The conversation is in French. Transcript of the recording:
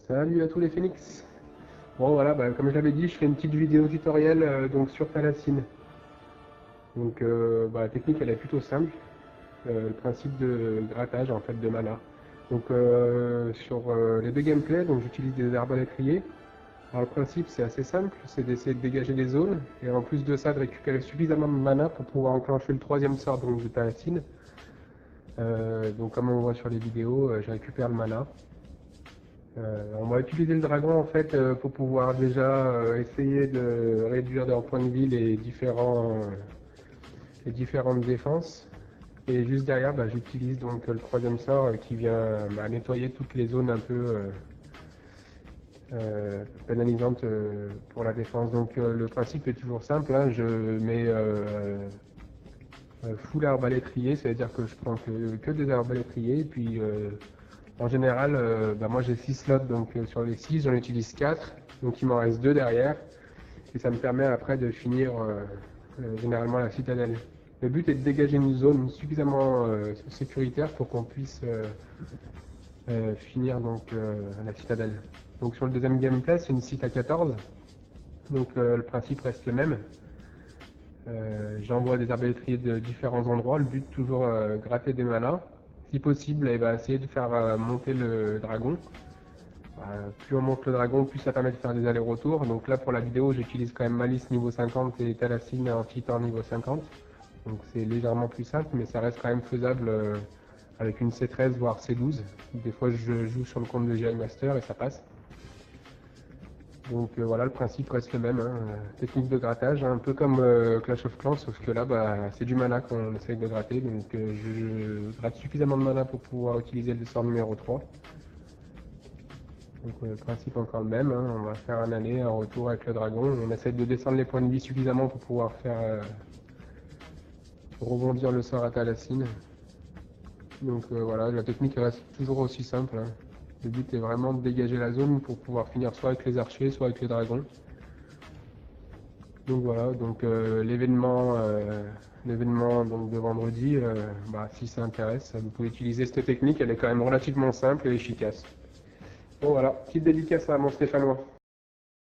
Salut à tous les phénix. Bon voilà, comme je l'avais dit, je fais une petite vidéo tutoriel donc sur Thalassine. Donc la technique elle est plutôt simple. Le principe de grattage en fait de mana. Donc sur les deux gameplays, donc j'utilise des arbalétriers. Alors le principe c'est assez simple, c'est d'essayer de dégager des zones et en plus de ça de récupérer suffisamment de mana pour pouvoir enclencher le troisième sort donc de Thalassine. Donc comme on voit sur les vidéos, je récupère le mana. On va utiliser le dragon en fait pour pouvoir déjà essayer de réduire d'un point de vie les différentes défenses. Et juste derrière, j'utilise donc le troisième sort qui vient nettoyer toutes les zones un peu pénalisantes pour la défense. Donc le principe est toujours simple, hein. Je mets full arbalétrier, c'est-à-dire que je prends que des arbalétriers, puis en général, moi j'ai 6 slots, donc sur les 6 j'en utilise 4, donc il m'en reste 2 derrière, et ça me permet après de finir généralement la citadelle. Le but est de dégager une zone suffisamment sécuritaire pour qu'on puisse finir donc la citadelle. Donc sur le deuxième gameplay, c'est une site à 14, donc le principe reste le même. J'envoie des arbalétriers de différents endroits, le but toujours gratter des manas. Si possible, essayer de faire monter le dragon. Plus on monte le dragon, plus ça permet de faire des allers-retours. Donc là pour la vidéo, j'utilise quand même Malice niveau 50 et Thalassine en Titan niveau 50. Donc c'est légèrement plus simple, mais ça reste quand même faisable avec une C13 voire C12. Des fois je joue sur le compte de GI Master et ça passe. Donc voilà, le principe reste le même, hein. Technique de grattage, un peu comme Clash of Clans, sauf que là c'est du mana qu'on essaye de gratter, donc je gratte suffisamment de mana pour pouvoir utiliser le sort numéro 3. Donc le principe encore le même, hein. On va faire un aller, un retour avec le dragon, on essaye de descendre les points de vie suffisamment pour pouvoir faire rebondir le sort à Thalassine. Donc voilà, la technique reste toujours aussi simple, hein. Le but est vraiment de dégager la zone pour pouvoir finir soit avec les archers, soit avec les dragons. Donc voilà, donc l'événement de vendredi, si ça intéresse, vous pouvez utiliser cette technique, elle est quand même relativement simple et efficace. Bon voilà, petite dédicace à mon Stéphanois.